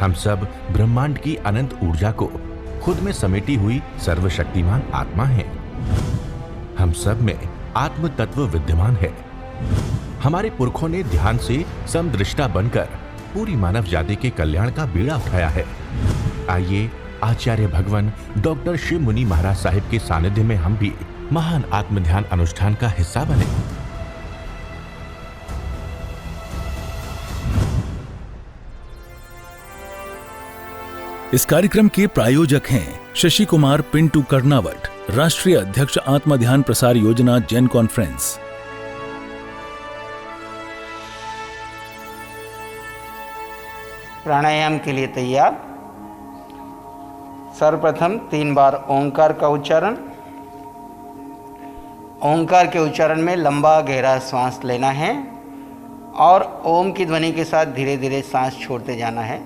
हम सब ब्रह्मांड की अनंत ऊर्जा को खुद में समेटी हुई सर्वशक्तिमान आत्मा हैं। हम सब में आत्म तत्व विद्यमान है। हमारे पुरखों ने ध्यान से समदृष्टा बनकर पूरी मानव जाति के कल्याण का बीड़ा उठाया है। आइए आचार्य भगवान डॉक्टर शिव मुनि महाराज साहिब के सानिध्य में हम भी महान आत्म ध्यान अनुष्ठान का हिस्सा बने। इस कार्यक्रम के प्रायोजक हैं शशि कुमार पिंटू कर्नावट, राष्ट्रीय अध्यक्ष आत्म ध्यान प्रसार योजना जेन कॉन्फ्रेंस। प्राणायाम के लिए तैयार। सर्वप्रथम 3 बार ओंकार का उच्चारण। ओंकार के उच्चारण में लंबा गहरा श्वास लेना है और ओम की ध्वनि के साथ धीरे धीरे सांस छोड़ते जाना है।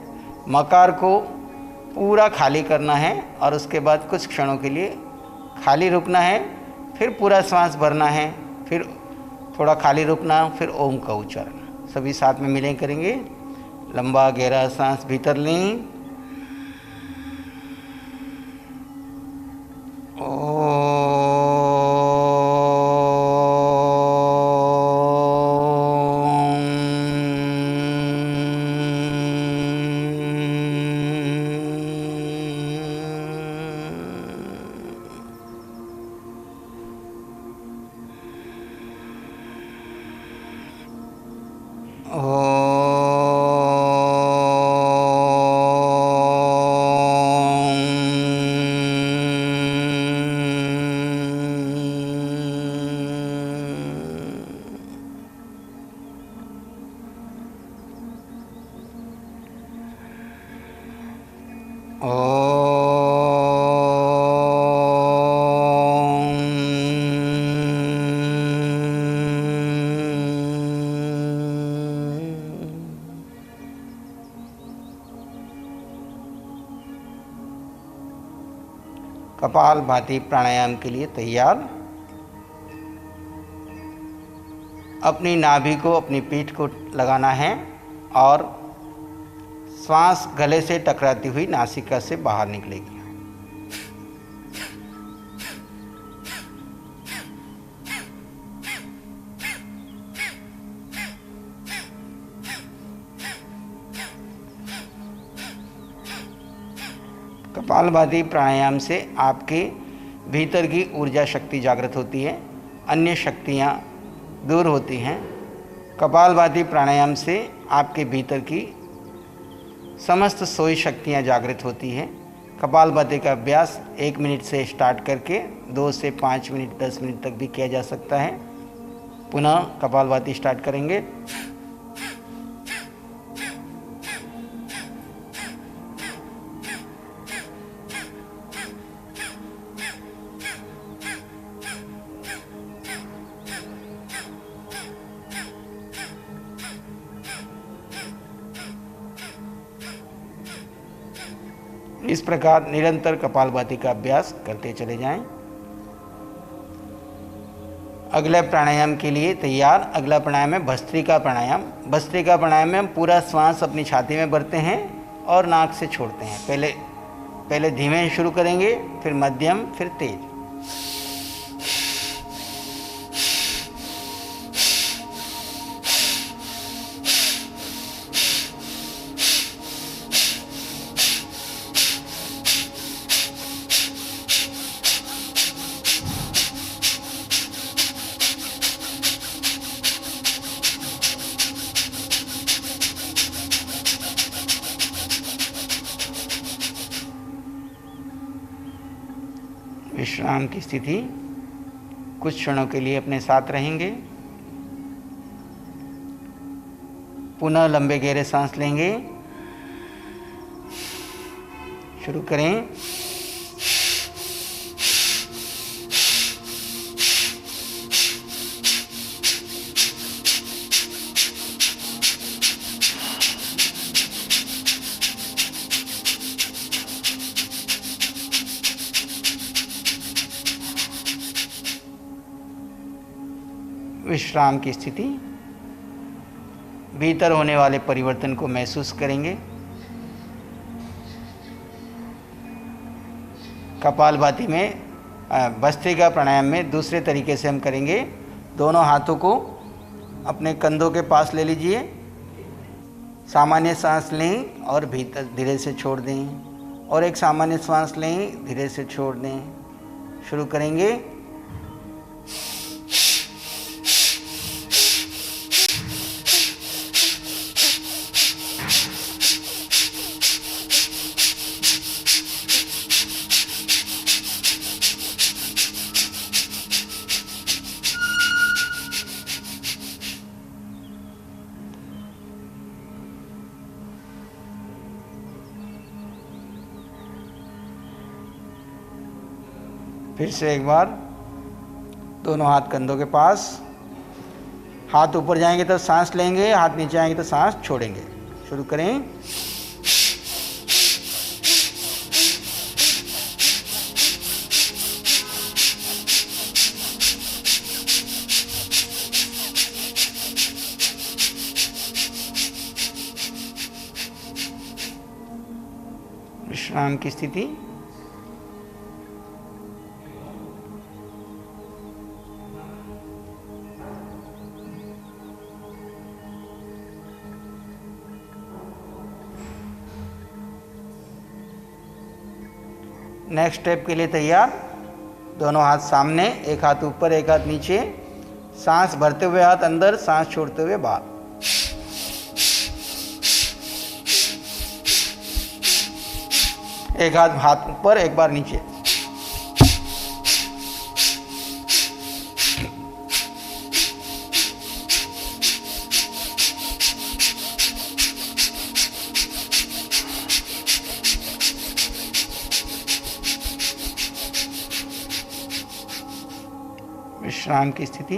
मकार को पूरा खाली करना है और उसके बाद कुछ क्षणों के लिए खाली रुकना है, फिर पूरा श्वास भरना है, फिर थोड़ा खाली रुकना, फिर ओम का उच्चारण। सभी साथ में मिलें करेंगे। लंबा गहरा सांस भीतर लें। कपालभाति प्राणायाम के लिए तैयार। अपनी नाभि को, अपनी पीठ को लगाना है और श्वास गले से टकराती हुई नासिका से बाहर निकलेगी। कपालभाति प्राणायाम से आपके भीतर की ऊर्जा शक्ति जागृत होती है, अन्य शक्तियाँ दूर होती हैं। कपालभाति प्राणायाम से आपके भीतर की समस्त सोई शक्तियाँ जागृत होती हैं। कपालभाति का अभ्यास 1 मिनट से स्टार्ट करके 2 से 5 मिनट 10 मिनट तक भी किया जा सकता है। पुनः कपालभाति स्टार्ट करेंगे। इस प्रकार निरंतर कपालभाति का अभ्यास करते चले जाएं। अगले प्राणायाम के लिए तैयार। अगला प्राणायाम है भस्त्रिका प्राणायाम। भस्त्रिका प्राणायाम में हम पूरा श्वास अपनी छाती में भरते हैं और नाक से छोड़ते हैं। पहले धीमे शुरू करेंगे, फिर मध्यम, फिर तेज। विश्राम की स्थिति। कुछ क्षणों के लिए अपने साथ रहेंगे। पुनः लंबे गहरे सांस लेंगे। शुरू करें। विश्राम की स्थिति। भीतर होने वाले परिवर्तन को महसूस करेंगे। कपालभाति में भस्त्रिका प्राणायाम में दूसरे तरीके से हम करेंगे। दोनों हाथों को अपने कंधों के पास ले लीजिए, सामान्य सांस लें और भीतर धीरे से छोड़ दें, और एक सामान्य सांस लें, धीरे से छोड़ दें। शुरू करेंगे। फिर से एक बार, दोनों हाथ कंधों के पास, हाथ ऊपर जाएंगे तो सांस लेंगे, हाथ नीचे आएंगे तो सांस छोड़ेंगे। शुरू करें। विश्राम की स्थिति। नेक्स्ट स्टेप के लिए तैयार। दोनों हाथ सामने, एक हाथ ऊपर, एक हाथ नीचे। सांस भरते हुए हाथ अंदर, सांस छोड़ते हुए बाहर। एक हाथ ऊपर, एक बार नीचे। विश्राम की स्थिति।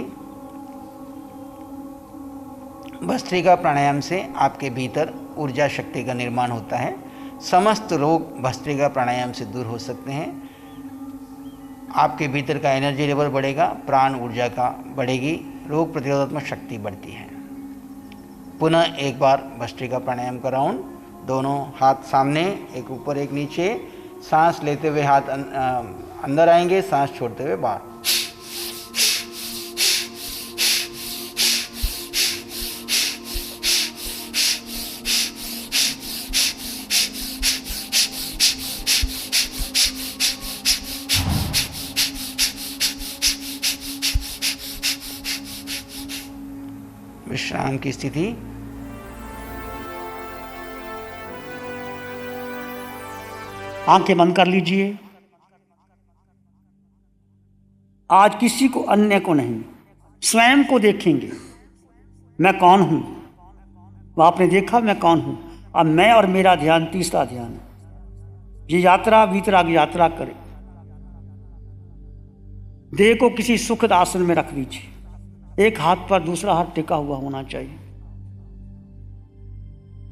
भस्त्रिका प्राणायाम से आपके भीतर ऊर्जा शक्ति का निर्माण होता है। समस्त रोग भस्त्रिका प्राणायाम से दूर हो सकते हैं। आपके भीतर का एनर्जी लेवल बढ़ेगा, प्राण ऊर्जा का बढ़ेगी, रोग प्रतिरोधात्मक शक्ति बढ़ती है। पुनः एक बार भस्त्रिका प्राणायाम का राउंड। दोनों हाथ सामने, एक ऊपर एक नीचे। सांस लेते हुए हाथ अंदर आएंगे, सांस छोड़ते हुए बाहर। विश्राम की स्थिति। आंखें बंद कर लीजिए। आज किसी को, अन्य को नहीं, स्वयं को देखेंगे। मैं कौन हूं? वो आपने देखा मैं कौन हूं। अब मैं और मेरा ध्यान, तीसरा ध्यान। ये यात्रा वीतराग यात्रा करे। देह को किसी सुखद आसन में रख दीजिए। एक हाथ पर दूसरा हाथ टिका हुआ होना चाहिए।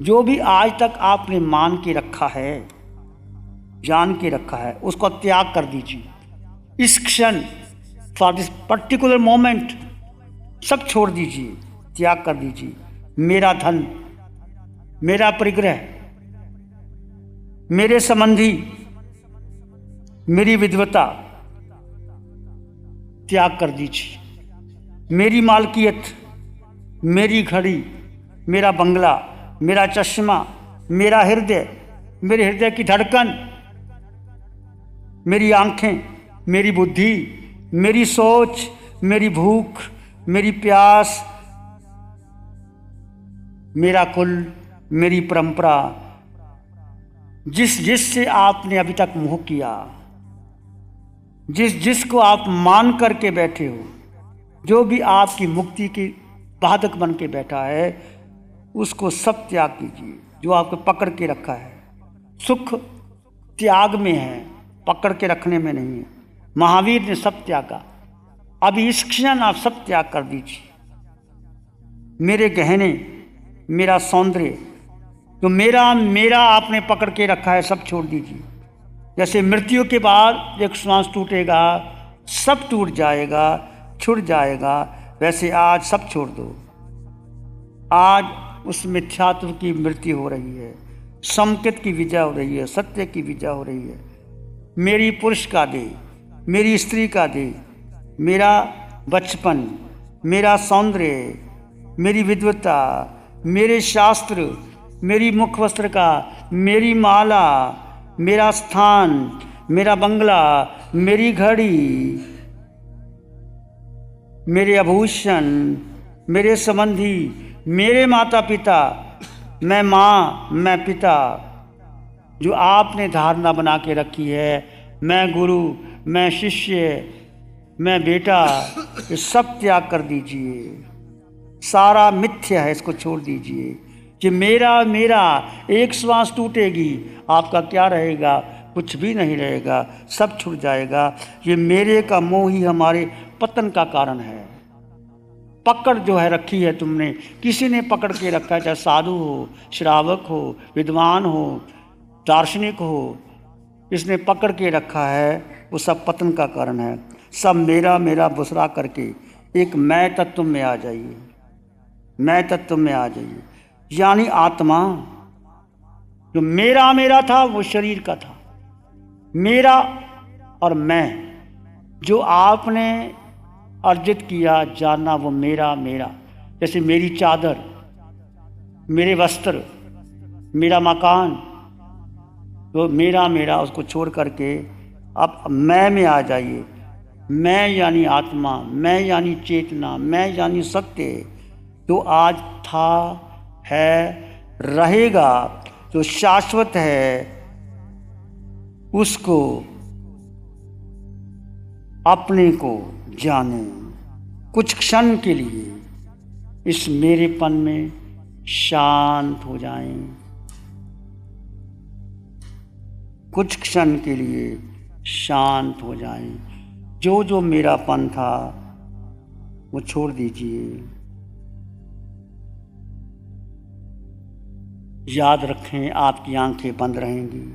जो भी आज तक आपने मान के रखा है, जान के रखा है, उसको त्याग कर दीजिए। इस क्षण, फॉर दिस पर्टिकुलर मोमेंट, सब छोड़ दीजिए, त्याग कर दीजिए। मेरा धन, मेरा परिग्रह, मेरे संबंधी, मेरी विद्वता त्याग कर दीजिए। मेरी मालकियत, मेरी घड़ी, मेरा बंगला, मेरा चश्मा, मेरा हृदय, मेरे हृदय की धड़कन, मेरी आंखें, मेरी बुद्धि, मेरी सोच, मेरी भूख, मेरी प्यास, मेरा कुल, मेरी परंपरा, जिससे आपने अभी तक मोह किया, जिसको आप मान करके बैठे हो, जो भी आपकी मुक्ति की बाधक बन के बैठा है, उसको सब त्याग कीजिए। जो आपको पकड़ के रखा है, सुख त्याग में है, पकड़ के रखने में नहीं है। महावीर ने सब त्यागा। अभी इस क्षण आप सब त्याग कर दीजिए। मेरे गहने, मेरा सौंदर्य, जो मेरा आपने पकड़ के रखा है, सब छोड़ दीजिए। जैसे मृत्यु के बाद एक श्वास टूटेगा, सब टूट जाएगा, छूट जाएगा, वैसे आज सब छोड़ दो। आज उस मिथ्यात्व की मृत्यु हो रही है, संकेत की विजय हो रही है, सत्य की विजय हो रही है। मेरी पुरुष का दे, मेरी स्त्री का दे, मेरा बचपन, मेरा सौंदर्य, मेरी विद्वता, मेरे शास्त्र, मेरी मुख वस्त्र का, मेरी माला, मेरा स्थान, मेरा बंगला, मेरी घड़ी, मेरे आभूषण, मेरे संबंधी, मेरे माता पिता, मैं माँ, मैं पिता, जो आपने धारणा बना के रखी है, मैं गुरु, मैं शिष्य, मैं बेटा, ये सब त्याग कर दीजिए। सारा मिथ्या है, इसको छोड़ दीजिए। कि मेरा मेरा, एक श्वास टूटेगी, आपका क्या रहेगा? कुछ भी नहीं रहेगा, सब छूट जाएगा। ये मेरे का मोह ही हमारे पतन का कारण है। पकड़ जो है रखी है तुमने, किसी ने पकड़ के रखा है, चाहे साधु हो, श्रावक हो, विद्वान हो, दार्शनिक हो, इसने पकड़ के रखा है, वो सब पतन का कारण है। सब मेरा मेरा बुसरा करके एक मैं तत्व में आ जाइए, मैं तत्व में आ जाइए। यानी आत्मा जो मेरा मेरा था वो शरीर का था, मेरा और मैं जो आपने अर्जित किया जाना वो मेरा मेरा। जैसे मेरी चादर, मेरे वस्त्र, मेरा मकान, तो मेरा मेरा उसको छोड़ करके अब मैं में आ जाइए। मैं यानी आत्मा, मैं यानी चेतना, मैं यानी सत्य, जो आज था, है, रहेगा, जो शाश्वत है, उसको अपने को जाने। कुछ क्षण के लिए इस मेरेपन में शांत हो जाएं। कुछ क्षण के लिए शांत हो जाएं। जो जो मेरापन था वो छोड़ दीजिए। याद रखें, आपकी आंखें बंद रहेंगी,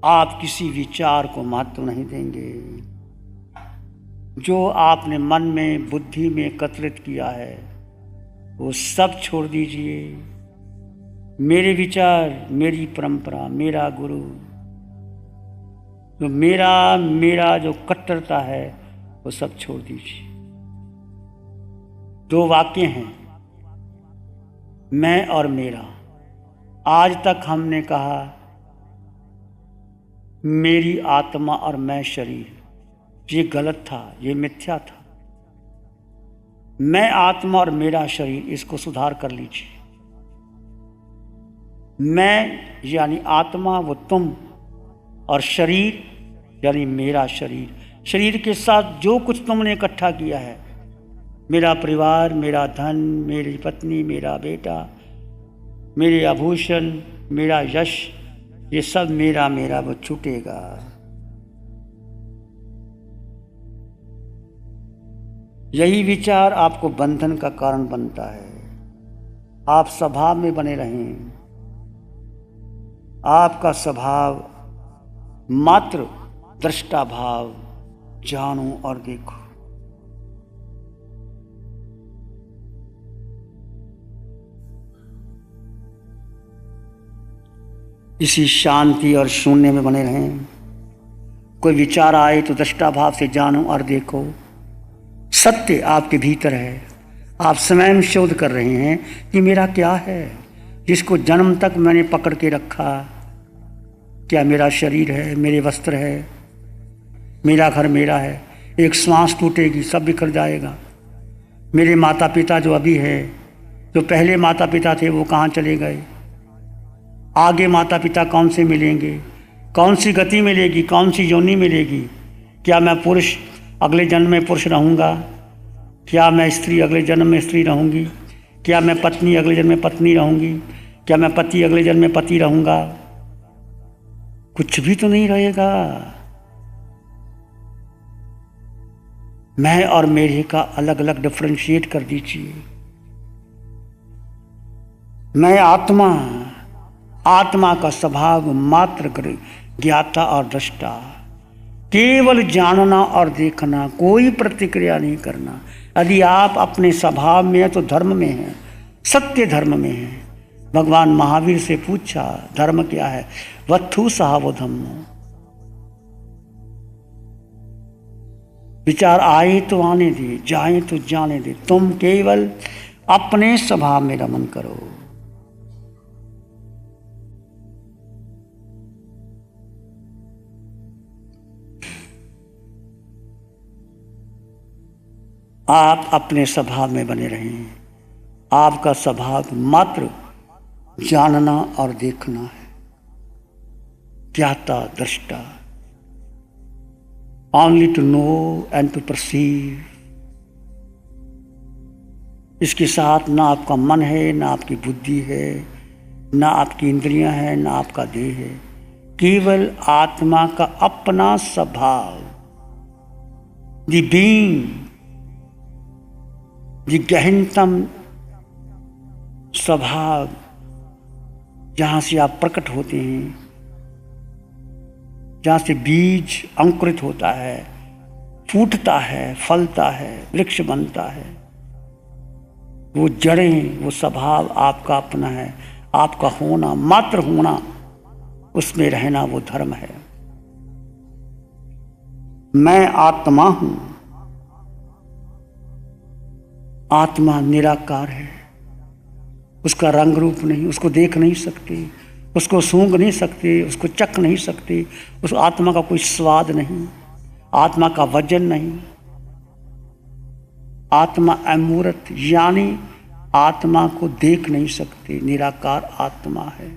आप किसी विचार को महत्व नहीं देंगे। जो आपने मन में, बुद्धि में एकत्रित किया है वो सब छोड़ दीजिए। मेरे विचार, मेरी परंपरा, मेरा गुरु, जो मेरा मेरा जो कट्टरता है वो सब छोड़ दीजिए। दो वाक्य हैं, मैं और मेरा। आज तक हमने कहा मेरी आत्मा और मैं शरीर, ये गलत था, ये मिथ्या था। मैं आत्मा और मेरा शरीर, इसको सुधार कर लीजिए। मैं यानी आत्मा वो तुम, और शरीर यानी मेरा शरीर। शरीर के साथ जो कुछ तुमने इकट्ठा किया है, मेरा परिवार, मेरा धन, मेरी पत्नी, मेरा बेटा, मेरे आभूषण, मेरा यश, ये सब मेरा मेरा वो छूटेगा। यही विचार आपको बंधन का कारण बनता है। आप स्वभाव में बने रहें। आपका स्वभाव मात्र दृष्टा भाव, जानो और देखो। इसी शांति और शून्य में बने रहें। कोई विचार आए तो दृष्टा भाव से जानो और देखो। सत्य आपके भीतर है। आप स्वयं शोध कर रहे हैं कि मेरा क्या है, जिसको जन्म तक मैंने पकड़ के रखा। क्या मेरा शरीर है, मेरे वस्त्र है, मेरा घर मेरा है। एक श्वास टूटेगी, सब बिखर जाएगा। मेरे माता पिता जो अभी है, जो पहले माता पिता थे वो कहाँ चले गए? आगे माता पिता कौन से मिलेंगे? कौन सी गति मिलेगी? कौन सी योनि मिलेगी? क्या मैं पुरुष अगले जन्म में पुरुष रहूँगा? क्या मैं स्त्री अगले जन्म में स्त्री रहूँगी? क्या मैं पत्नी अगले जन्म में पत्नी रहूँगी? क्या मैं पति अगले जन्म में पति रहूँगा? कुछ भी तो नहीं रहेगा। मैं और मेरे का अलग अलग डिफरेंशिएट कर दीजिए। मैं आत्मा, आत्मा का स्वभाव मात्र ज्ञाता और दृष्टा, केवल जानना और देखना, कोई प्रतिक्रिया नहीं करना। यदि आप अपने स्वभाव में हैं तो धर्म में हैं, सत्य धर्म में हैं। भगवान महावीर से पूछा धर्म क्या है? वत्थु सहावो धम्मो। विचार आए तो आने दे, जाए तो जाने दे, तुम केवल अपने स्वभाव में रमन करो। आप अपने स्वभाव में बने रहें। आपका स्वभाव मात्र जानना और देखना है, ज्ञाता दृष्टा, only to know and to perceive. इसके साथ ना आपका मन है, ना आपकी बुद्धि है, ना आपकी इंद्रियां हैं, ना आपका देह है, केवल आत्मा का अपना स्वभाव, द बीइंग, द गहनतम स्वभाव, जहाँ से आप प्रकट होते हैं, जहाँ से बीज अंकुरित होता है, फूटता है, फलता है, वृक्ष बनता है। वो जड़ें, वो स्वभाव आपका अपना है। आपका होना, मात्र होना, उसमें रहना वो धर्म है। मैं आत्मा हूं। आत्मा निराकार है, उसका रंग रूप नहीं, उसको देख नहीं सकते, उसको सूंघ नहीं सकते, उसको चख नहीं सकते, उस आत्मा का कोई स्वाद नहीं, आत्मा का वजन नहीं। आत्मा अमूर्त, यानी आत्मा को देख नहीं सकते, निराकार आत्मा है।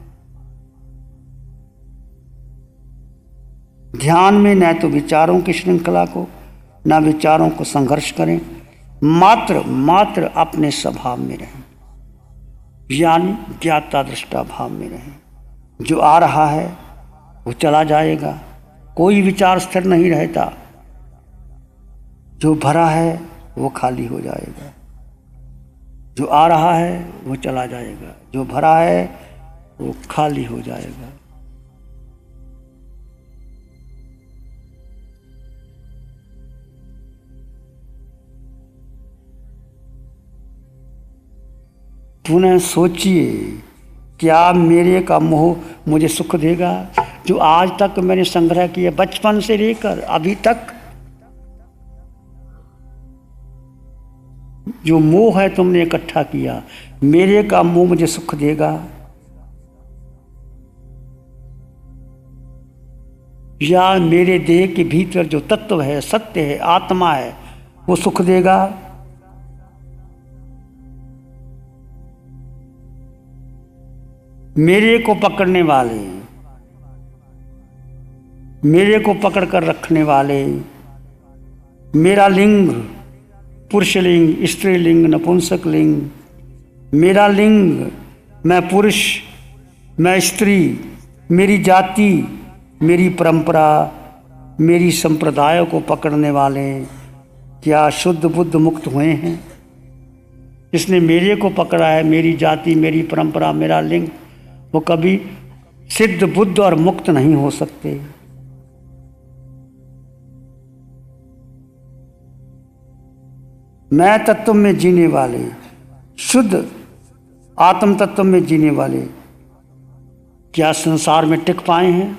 ध्यान में न तो विचारों की श्रृंखला को, न विचारों को संघर्ष करें, मात्र अपने स्वभाव में रहें, यानी ज्ञाता दृष्टा भाव में रहें। जो आ रहा है वो चला जाएगा, कोई विचार स्थिर नहीं रहता। जो भरा है वो खाली हो जाएगा। जो आ रहा है वो चला जाएगा, जो भरा है वो खाली हो जाएगा। पुनः सोचिए, क्या मेरे का मोह मुझे सुख देगा? जो आज तक मैंने संग्रह किया, बचपन से लेकर अभी तक जो मोह है तुमने इकट्ठा किया, मेरे का मोह मुझे सुख देगा? या मेरे देह के भीतर जो तत्व है, सत्य है, आत्मा है, वो सुख देगा? मेरे को पकड़ने वाले, मेरे को पकड़ कर रखने वाले, मेरा लिंग पुरुष लिंग, स्त्री लिंग, नपुंसक लिंग, मेरा लिंग, मैं पुरुष, मैं स्त्री, मेरी जाति, मेरी परंपरा, मेरी संप्रदाय को पकड़ने वाले क्या शुद्ध बुद्ध मुक्त हुए हैं? जिसने मेरे को पकड़ा है, मेरी जाति, मेरी परंपरा, मेरा लिंग, वो कभी सिद्ध बुद्ध और मुक्त नहीं हो सकते। मैं तत्व में जीने वाले, शुद्ध आत्म तत्व में जीने वाले क्या संसार में टिक पाए हैं?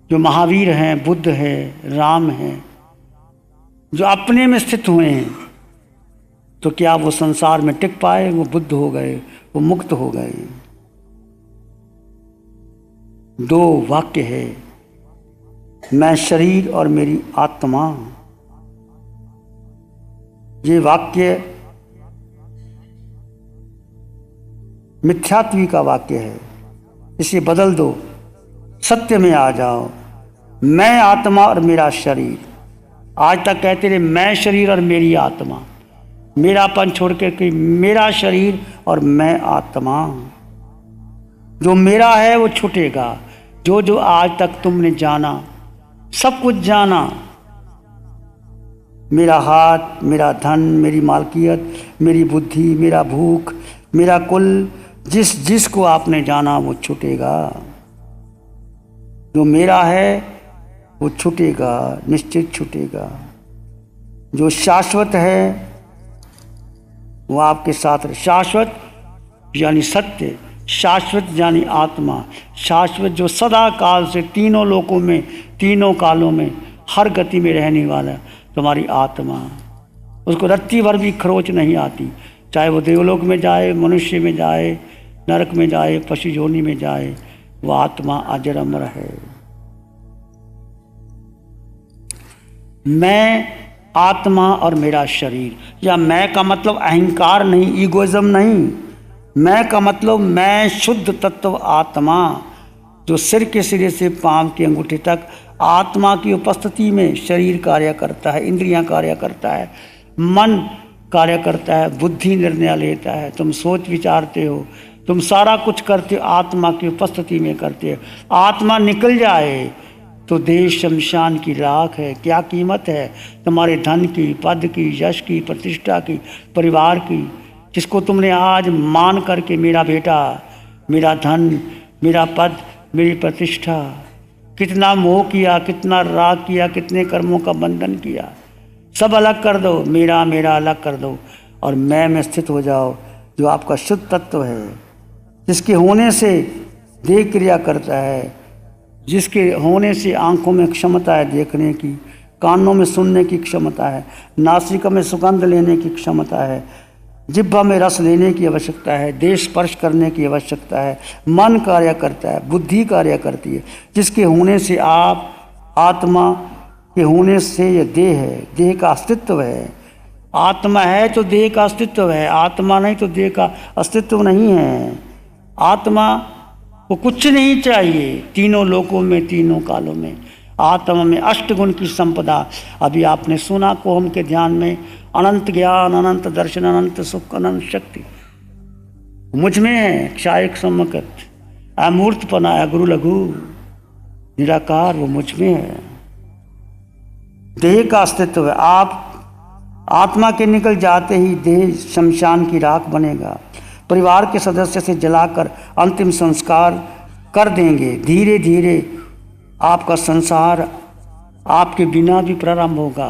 जो महावीर हैं, बुद्ध है, राम हैं, जो अपने में स्थित हुए हैं, तो क्या वो संसार में टिक पाए? वो बुद्ध हो गए, वो मुक्त हो गए। दो वाक्य है, मैं शरीर और मेरी आत्मा। ये वाक्य मिथ्यात्वी का वाक्य है, इसे बदल दो, सत्य में आ जाओ। मैं आत्मा और मेरा शरीर। आज तक कहते रहे मैं शरीर और मेरी आत्मा, मेरापन छोड़ के कि मेरा शरीर और मैं आत्मा। जो मेरा है वो छूटेगा। जो जो आज तक तुमने जाना, सब कुछ जाना, मेरा हाथ, मेरा धन, मेरी मालकियत, मेरी बुद्धि, मेरा भूख, मेरा कुल, जिस को आपने जाना वो छूटेगा। जो मेरा है वो छूटेगा, निश्चित छूटेगा। जो शाश्वत है वो आपके साथ। शाश्वत यानी सत्य, शाश्वत यानी आत्मा, शाश्वत जो सदा काल से तीनों लोकों में, तीनों कालों में हर गति में रहने वाला तुम्हारी आत्मा, उसको रत्ती भर भी खरोच नहीं आती, चाहे वो देवलोक में जाए, मनुष्य में जाए, नरक में जाए, पशु योनि में जाए, वो आत्मा अजर अमर है। मैं आत्मा और मेरा शरीर, या मैं का मतलब अहंकार नहीं, ईगोइज्म नहीं, मैं का मतलब मैं शुद्ध तत्व आत्मा, जो सिर के सिरे से पांव के अंगूठे तक आत्मा की उपस्थिति में शरीर कार्य करता है, इंद्रियां कार्य करता है, मन कार्य करता है, बुद्धि निर्णय लेता है, तुम सोच विचारते हो, तुम सारा कुछ करते हो, आत्मा की उपस्थिति में करते हो। आत्मा निकल जाए तो देह शमशान की राख है। क्या कीमत है तुम्हारे धन की, पद की, यश की, प्रतिष्ठा की, परिवार की, जिसको तुमने आज मान करके मेरा बेटा, मेरा धन, मेरा पद, मेरी प्रतिष्ठा, कितना मोह किया, कितना राग किया, कितने कर्मों का बंधन किया। सब अलग कर दो, मेरा मेरा अलग कर दो और मैं में स्थित हो जाओ, जो आपका शुद्ध तत्व है, जिसके होने से देह क्रिया करता है, जिसके होने से आंखों में क्षमता है देखने की, कानों में सुनने की क्षमता है, नासिका में सुगंध लेने की क्षमता है, जिह्वा में रस लेने की आवश्यकता है, देह स्पर्श करने की आवश्यकता है, मन कार्य करता है, बुद्धि कार्य करती है, जिसके होने से आप, आत्मा के होने से ये देह है, देह का अस्तित्व है। आत्मा है तो देह का अस्तित्व है, आत्मा नहीं तो देह का अस्तित्व नहीं है। आत्मा को कुछ नहीं चाहिए, तीनों लोकों में, तीनों कालों में। आत्मा में अष्टगुण की संपदा, अभी आपने सुना कोहम के ध्यान में, अनंत ज्ञान, अनंत दर्शन, अनंत सुख, अनंत शक्ति मुझ में है। क्षायक सम्मकत, अमूर्तपना, गुरु लघु, निराकार, वो मुझ में है। देह का अस्तित्व है। आप आत्मा के निकल जाते ही देह शमशान की राख बनेगा। परिवार के सदस्य से जलाकर अंतिम संस्कार कर देंगे। धीरे धीरे आपका संसार आपके बिना भी प्रारंभ होगा।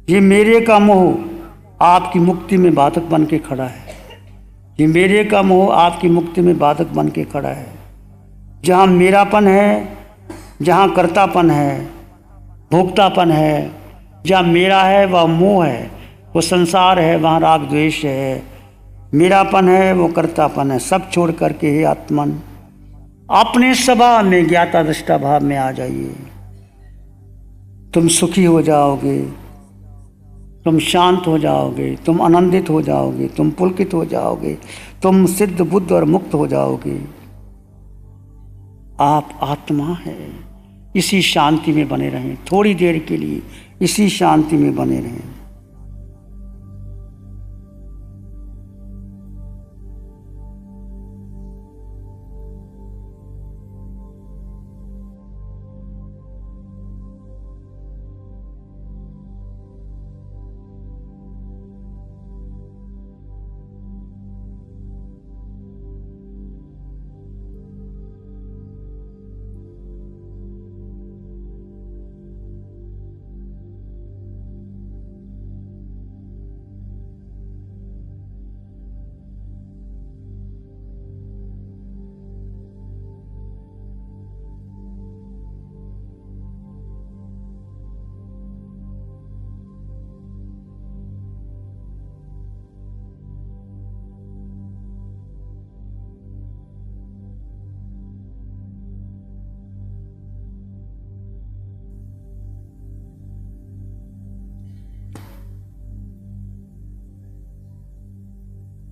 ये मेरे का मोह आपकी मुक्ति में बाधक बन के खड़ा है। ये मेरे का मोह आपकी मुक्ति में बाधक बन के खड़ा है। जहाँ मेरापन है, जहाँ कर्तापन है, भोक्तापन है, जहाँ मेरा है वह मोह है, वो संसार है, वहाँ राग द्वेष है। मेरापन है, वो कर्तापन है। सब छोड़ करके हे आत्मन अपने स्वभाव में, ज्ञाता दृष्टा भाव में आ जाइए। तुम सुखी हो जाओगे, तुम शांत हो जाओगे, तुम आनंदित हो जाओगे, तुम पुलकित हो जाओगे, तुम सिद्ध बुद्ध और मुक्त हो जाओगे। आप आत्मा है। इसी शांति में बने रहें, थोड़ी देर के लिए इसी शांति में बने रहें।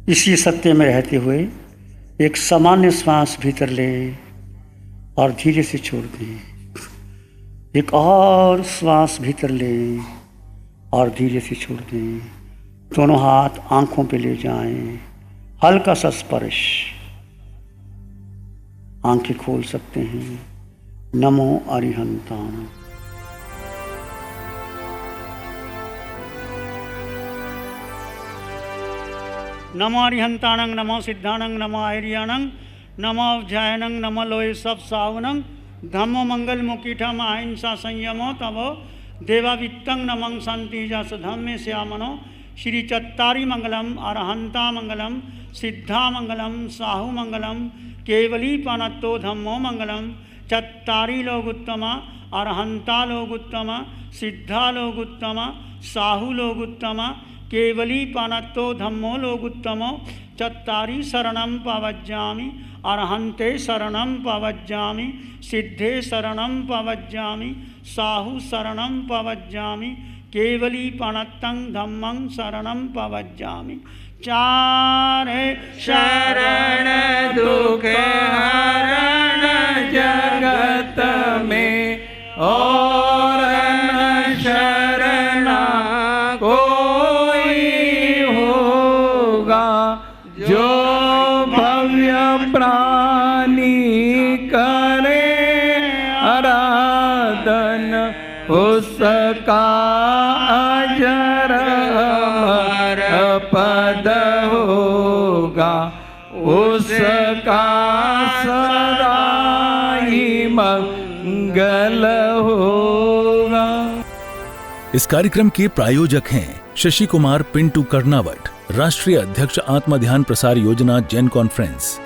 इसी सत्य में रहते हुए एक सामान्य श्वास भीतर ले और धीरे से छोड़ दें। एक और श्वास भीतर ले और धीरे से छोड़ दें। दोनों हाथ आंखों पे ले जाएं। हल्का सा स्पर्श, आंखें खोल सकते हैं। नमो अरिहंताण। नमो अरिहंताणं, नमो सिद्धाणं, नमो आर्याणं, नमो अवध्यायनं, नमो लोय सब सावनं, धम्मो मंगल मुकीठम अहिंसा संयमो तवो देवावित्तं नमं शांति जस धम्मे श्यामनो। श्री चत्तारी मंगलम, अरहंता मंगलम, सिद्धा मंगलम, साहु मंगलम, केवलीपनत्तो धम्मो मंगलम चत्तारी लोगुत्तमा अरहंता लोगुत्तमा सिद्धा लोगुत्तमा साहु लोगुत्तमा केवलीपनत्तो धम्मो लोगुत्तमो चत्तारी शरणं पवज्जामि अरहन्ते शरणं पवज्जामि सिद्धे शरणं पवज्जामि साहु शरणं पवज्जामि केवलीपनत्तं धम्मं शरणं पवज्जामि। चारे शरण दुख हरण जगत में और न शरणा कोई होगा। जो भव्य प्राणी करे आराधन उसका अजर अमर पद होगा। उसका सदा ही मंगल होगा। इस कार्यक्रम के प्रायोजक हैं शशि कुमार पिंटू कर्नावट, राष्ट्रीय अध्यक्ष आत्म ध्यान प्रसार योजना जन कॉन्फ्रेंस।